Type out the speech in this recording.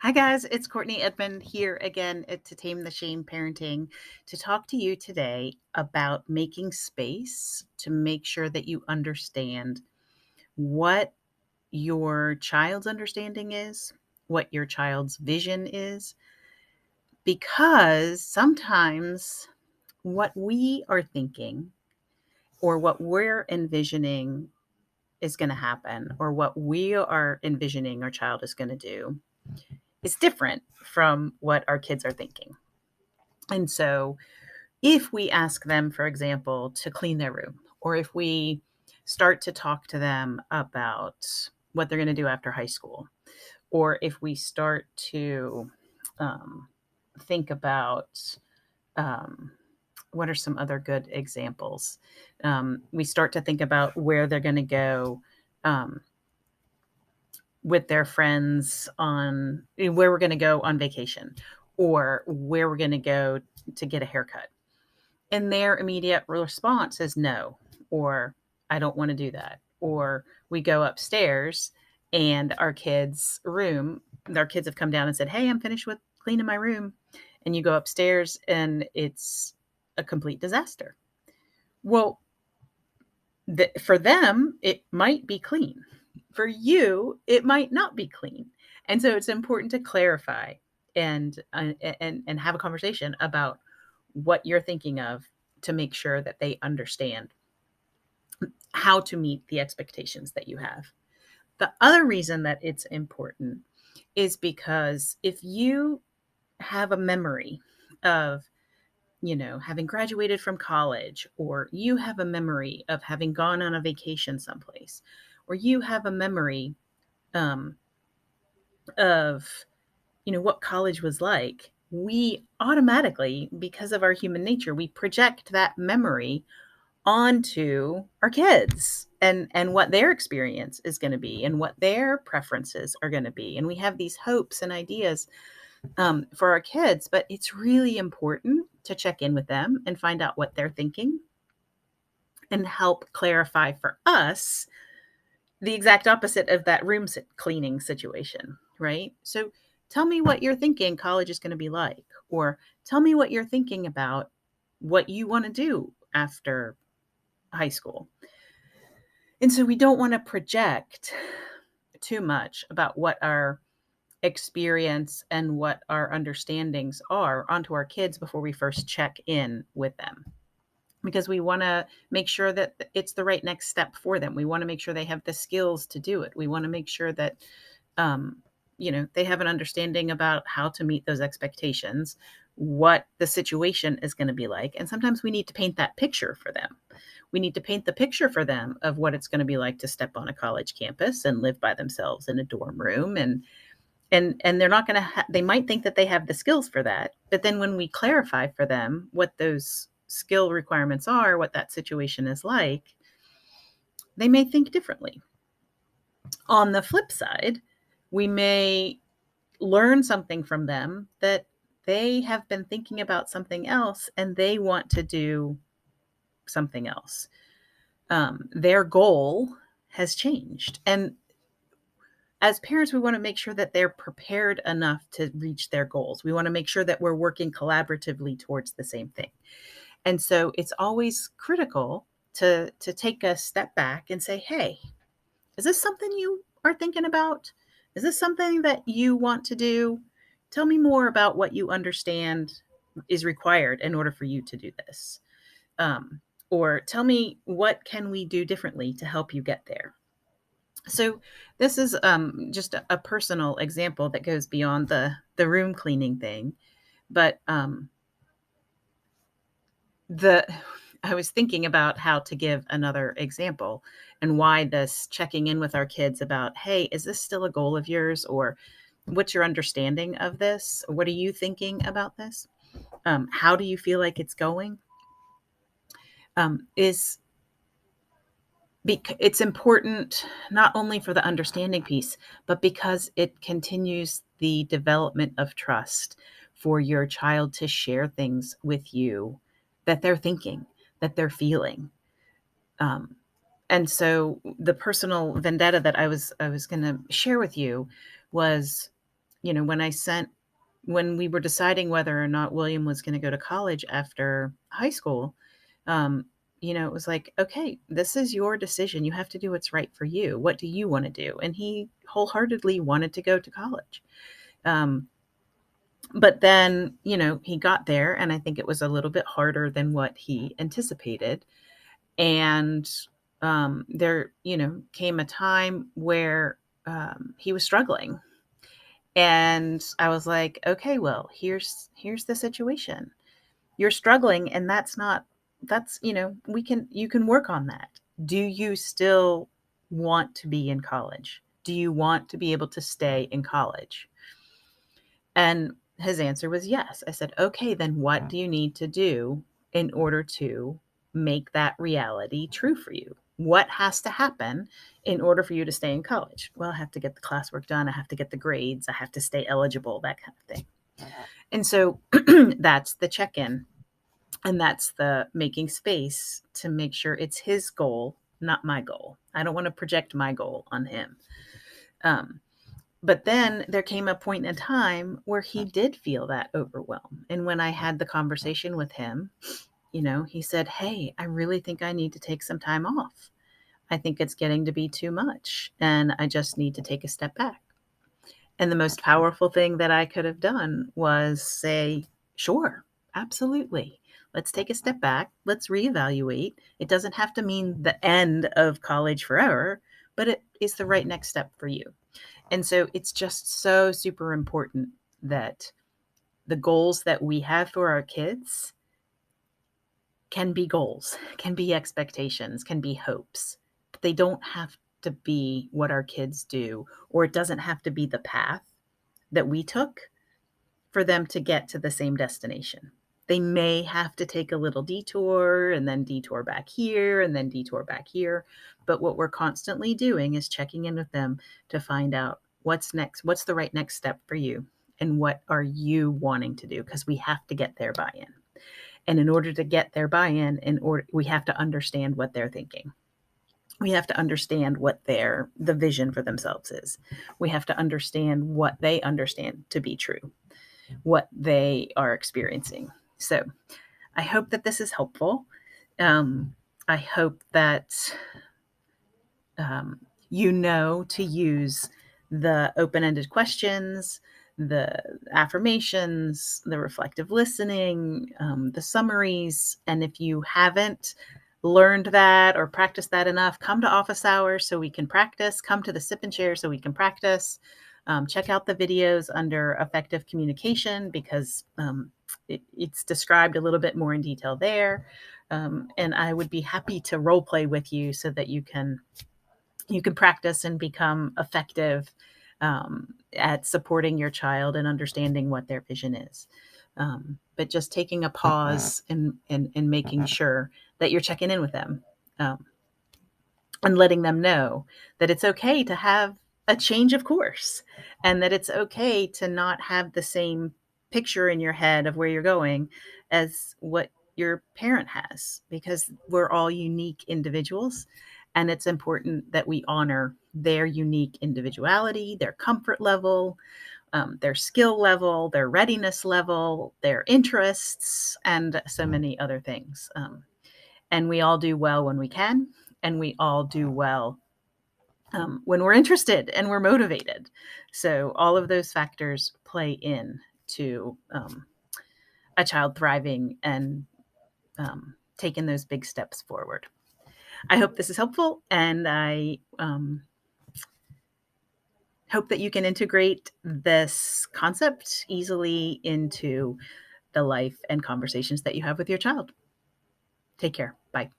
Hi, guys. It's Courtney Edmond here again at To Tame the Shame Parenting to talk to you today about making space to make sure that you understand what your child's understanding is, what your child's vision is, because sometimes what we are thinking or what we're envisioning is going to happen, or what we are envisioning our child is going to do is different from what our kids are thinking. And so, if we ask them, for example, to clean their room, or if we start to talk to them about what they're going to do after high school, or if we start to um, think about um, what are some other good examples, we start to think about where they're going to go um, with their friends on where we're going to go on vacation or where we're going to go to get a haircut. And their immediate response is no, or I don't want to do that. Or we go upstairs and our kids' room, our kids have come down and said, "Hey, I'm finished with cleaning my room." And you go upstairs and it's a complete disaster. Well, for them, it might be clean. For you, it might not be clean. And so it's important to clarify and have a conversation about what you're thinking of to make sure that they understand how to meet the expectations that you have. The other reason that it's important is because if you have a memory of, having graduated from college, or you have a memory of having gone on a vacation someplace, or you have a memory um, of, what college was like, we automatically, because of our human nature, we project that memory onto our kids and what their experience is going to be and what their preferences are going to be. And we have these hopes and ideas for our kids, but it's really important to check in with them and find out what they're thinking and help clarify for us the exact opposite of that room cleaning situation, right? So tell me what you're thinking college is going to be like, or tell me what you're thinking about what you want to do after high school. And so we don't want to project too much about what our experience and what our understandings are onto our kids before we first check in with them, because we want to make sure that it's the right next step for them. We want to make sure they have the skills to do it. We want to make sure that they have an understanding about how to meet those expectations, what the situation is going to be like. And sometimes we need to paint that picture for them. We need to paint the picture for them of what it's going to be like to step on a college campus and live by themselves in a dorm room. And they're not going to they might think that they have the skills for that, but then when we clarify for them what those skill requirements are, what that situation is like, they may think differently. On the flip side, we may learn something from them that they have been thinking about something else and they want to do something else. Their goal has changed. And as parents, we want to make sure that they're prepared enough to reach their goals. We want to make sure that we're working collaboratively towards the same thing. And so it's always critical to take a step back and say, "Hey, is this something you are thinking about? Is this something that you want to do? Tell me more about what you understand is required in order for you to do this. Or tell me, what can we do differently to help you get there?" So this is just a personal example that goes beyond the room cleaning thing. But the I was thinking about how to give another example and why this checking in with our kids about, "Hey, is this still a goal of yours?" Or, "What's your understanding of this? What are you thinking about this? How do you feel like it's going?" Is it's important not only for the understanding piece, but because it continues the development of trust for your child to share things with you that they're thinking, that they're feeling. Um, and so the personal vendetta that I was going to share with you was when we were deciding whether or not William was going to go to college after high school, um, it was like, okay, this is your decision. You have to do what's right for you. What do you want to do? And he wholeheartedly wanted to go to college. Um, but then, he got there, and I think it was a little bit harder than what he anticipated. And there, came a time where he was struggling. And I was like, okay, well, here's the situation. You're struggling, and you can work on that. Do you still want to be in college? Do you want to be able to stay in college? And his answer was yes. I said, okay, then what do you need to do in order to make that reality true for you? What has to happen in order for you to stay in college? Well, I have to get the classwork done. I have to get the grades. I have to stay eligible, that kind of thing. And so that's the check-in. And that's the making space to make sure it's his goal, not my goal. I don't want to project my goal on him. But then there came a point in time where he did feel that overwhelm. And when I had the conversation with him, he said, hey, I really think I need to take some time off. I think it's getting to be too much, and I just need to take a step back. And the most powerful thing that I could have done was say, sure, absolutely. Let's take a step back. Let's reevaluate. It doesn't have to mean the end of college forever, but it is the right next step for you. And so it's just so super important that the goals that we have for our kids can be goals, can be expectations, can be hopes. But they don't have to be what our kids do, or it doesn't have to be the path that we took for them to get to the same destination. They may have to take a little detour, and then detour back here, and then detour back here. But what we're constantly doing is checking in with them to find out what's next, what's the right next step for you, and what are you wanting to do? Because we have to get their buy-in. And in order to get their buy-in, we have to understand what they're thinking. We have to understand what the vision for themselves is. We have to understand what they understand to be true, what they are experiencing. So I hope that this is helpful. I hope that to use the open-ended questions, the affirmations, the reflective listening, the summaries. And if you haven't learned that or practiced that enough, come to office hours so we can practice. Come to the sip and share so we can practice. Check out the videos under effective communication, because it's described a little bit more in detail there. And I would be happy to role play with you so that you can practice and become effective at supporting your child and understanding what their vision is. But just taking a pause and making sure that you're checking in with them, and letting them know that it's okay to have a change of course, and that it's okay to not have the same picture in your head of where you're going as what your parent has, because we're all unique individuals. And it's important that we honor their unique individuality, their comfort level, their skill level, their readiness level, their interests, and so many other things. And we all do well when we can, and we all do well when we're interested and we're motivated. So all of those factors play in to a child thriving and taking those big steps forward. I hope this is helpful, and I hope that you can integrate this concept easily into the life and conversations that you have with your child. Take care. Bye.